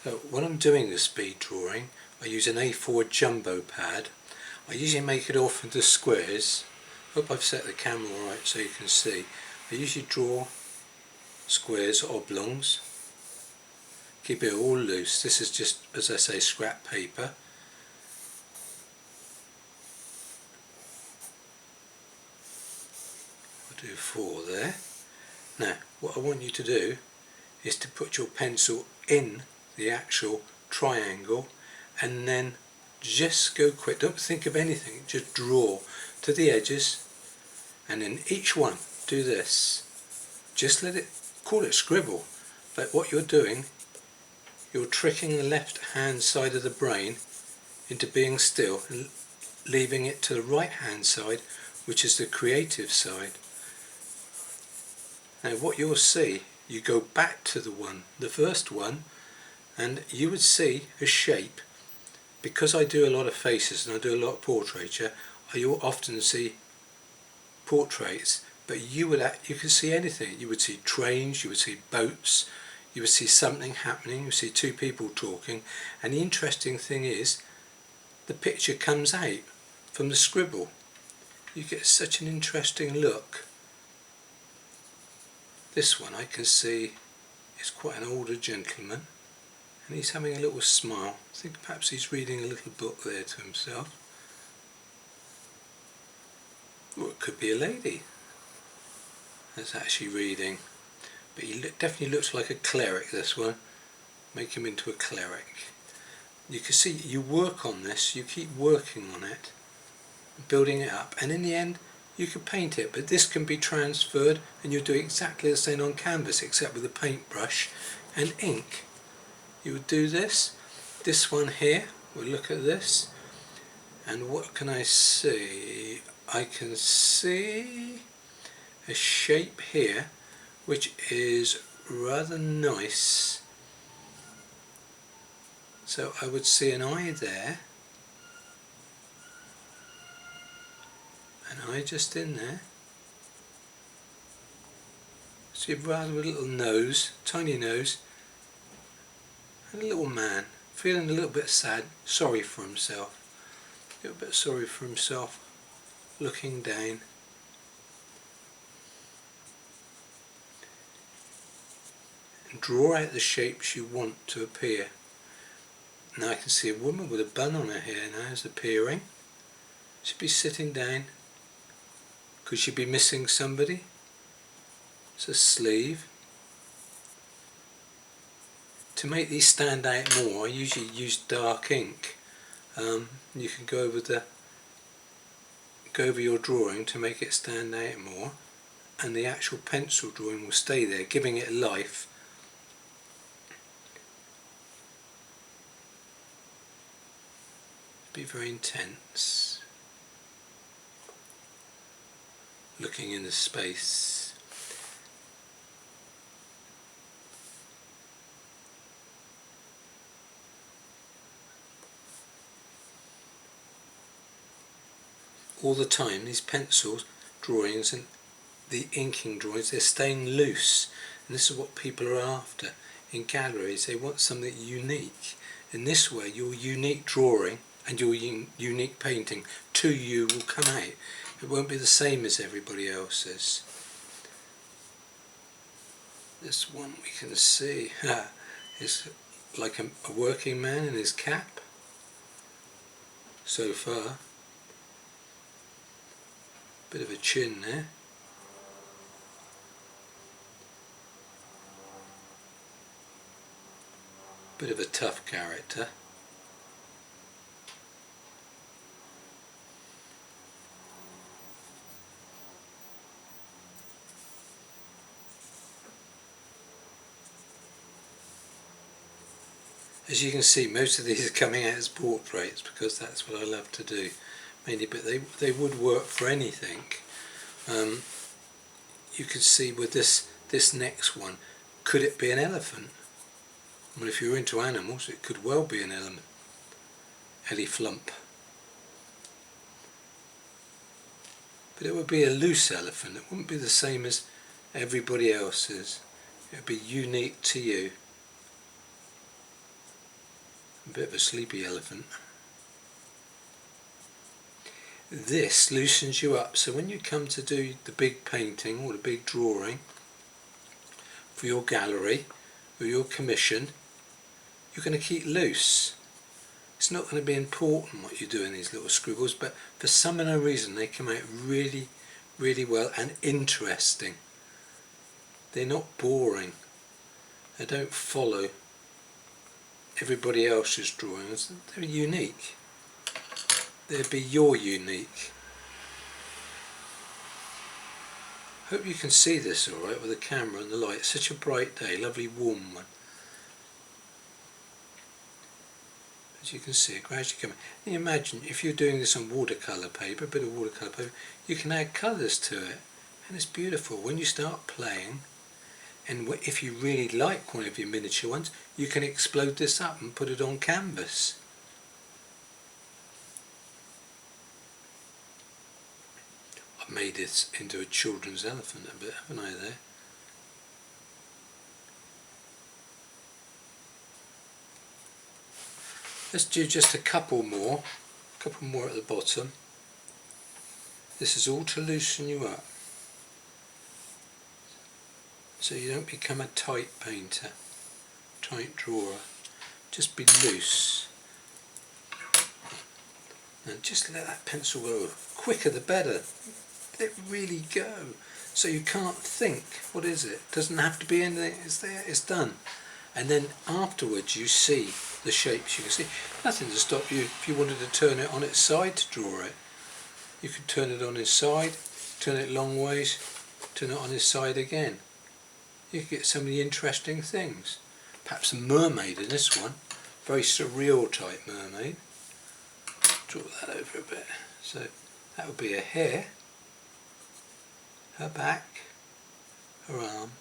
So when I'm doing the speed drawing, I use an A4 jumbo pad. I usually make it off into squares. Hope I've set the camera right so you can see. I usually draw squares, oblongs. Keep it all loose. This is just, as I say, scrap paper. I'll do 4 there. Now, what I want you to do is to put your pencil in the actual triangle and then just go quick. Don't think of anything, just draw to the edges, and in each one do this. Just let it, call it scribble, but what you're doing, you're tricking the left hand side of the brain into being still and leaving it to the right hand side, which is the creative side. Now what you'll see, you go back to the first one, and you would see a shape. Because I do a lot of faces and I do a lot of portraiture, I often see portraits, but you could see anything. You would see trains, you would see boats, you would see something happening, you would see two people talking, and the interesting thing is the picture comes out from the scribble. You get such an interesting look. This one I can see is quite an older gentleman, and he's having a little smile. I think perhaps he's reading a little book there to himself. Or it could be a lady that's actually reading. But he definitely looks like a cleric, this one. Make him into a cleric. You can see you work on this, you keep working on it, building it up, and in the end you can paint it. But this can be transferred and you do exactly the same on canvas, except with a paintbrush and ink. You would do this one here, we'll look at this, and what can I see? I can see a shape here which is rather nice. So I would see an eye there, an eye just in there. See a rather little nose, tiny nose, and a little man, feeling a little bit sad, sorry for himself. A little bit sorry for himself, looking down. And draw out the shapes you want to appear. Now I can see a woman with a bun on her hair now is appearing. She'd be sitting down. Could she be missing somebody? It's a sleeve. To make these stand out more, I usually use dark ink. You can go over your drawing to make it stand out more, and the actual pencil drawing will stay there, giving it life. Be very intense, looking into space. All the time these pencils drawings and the inking drawings, they're staying loose, and this is what people are after in galleries. They want something unique. In this way your unique drawing and your unique painting to you will come out. It won't be the same as everybody else's. This one we can see is like a working man in his cap so far. Bit of a chin there. Bit of a tough character. As you can see, most of these are coming out as portraits because that's what I love to do mainly, but they would work for anything. You can see with this next one, could it be an elephant? Well, if you're into animals, it could well be an elephant. But it would be a loose elephant. It wouldn't be the same as everybody else's. It would be unique to you. A bit of a sleepy elephant. This loosens you up, so when you come to do the big painting or the big drawing for your gallery or your commission, you're going to keep loose. It's not going to be important what you do in these little scribbles, but for some unknown reason they come out really, really well and interesting. They're not boring. They don't follow everybody else's drawings. They're unique. They'd be your unique. Hope you can see this alright with the camera and the light. It's such a bright day, lovely warm one. As you can see, it gradually coming. And you imagine if you're doing this on watercolour paper, a bit of watercolour paper, you can add colours to it, and it's beautiful. When you start playing, and if you really like one of your miniature ones, you can explode this up and put it on canvas. I've made this into a children's elephant a bit, haven't I there? Let's do just a couple more at the bottom. This is all to loosen you up, so you don't become a tight painter, tight drawer. Just be loose. And just let that pencil go. Quicker the better. Let it really go. So you can't think, what is it? Doesn't have to be anything, it's there, it's done. And then afterwards you see the shapes, you can see. Nothing to stop you if you wanted to turn it on its side to draw it. You could turn it on its side, turn it long ways, turn it on its side again. You could get so many interesting things. Perhaps a mermaid in this one, very surreal type mermaid. Draw that over a bit. So that would be her hair, her back, her arm.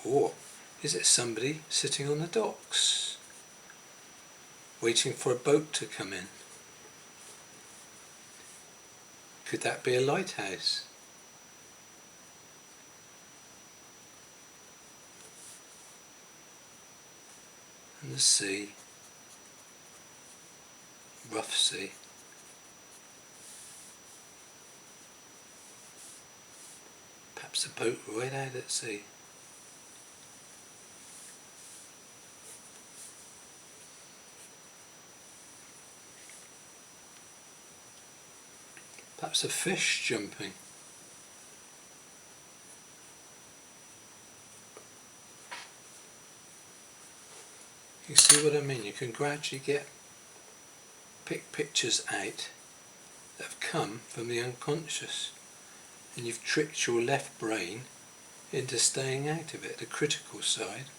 Or is it somebody sitting on the docks, waiting for a boat to come in? Could that be a lighthouse? And the sea, rough sea. Perhaps a boat right out at sea. Perhaps a fish jumping. You see what I mean? You can gradually pick pictures out that have come from the unconscious, and you've tricked your left brain into staying out of it, the critical side.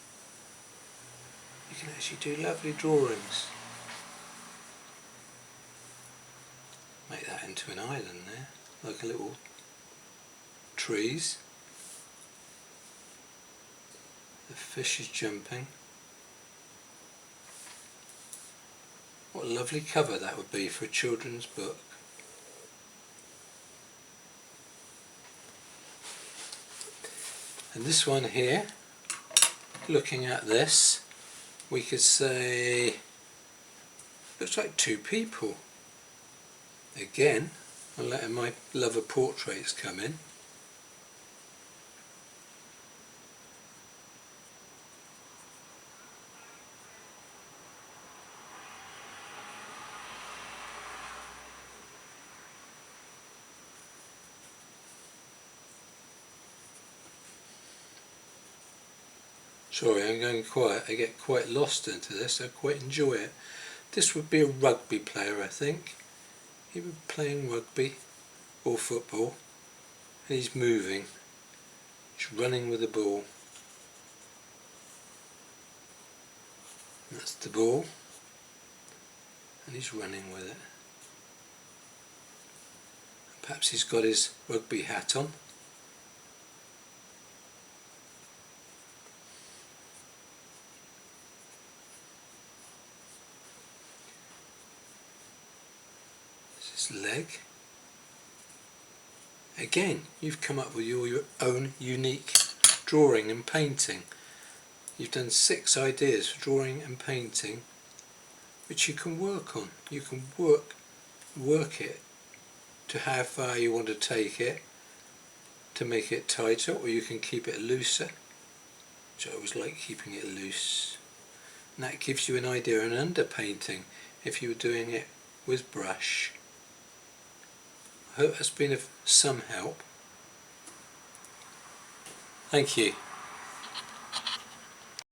You can actually do lovely drawings. Make that into an island there, like a little trees. The fish is jumping. What a lovely cover that would be for a children's book. And this one here, looking at this, we could say, looks like two people. Again, I'm letting my love of portraits come in. Sorry, I'm going quiet. I get quite lost into this. I quite enjoy it. This would be a rugby player, I think. He would be playing rugby or football, and he's moving. He's running with the ball. And that's the ball, and he's running with it. Perhaps he's got his rugby hat on. His leg. Again, you've come up with your own unique drawing and painting. You've done 6 ideas for drawing and painting, which you can work on. You can work it to how far you want to take it to make it tighter, or you can keep it looser, which I always like keeping it loose. And that gives you an idea of an underpainting if you were doing it with brush. I hope that's been of some help. Thank you.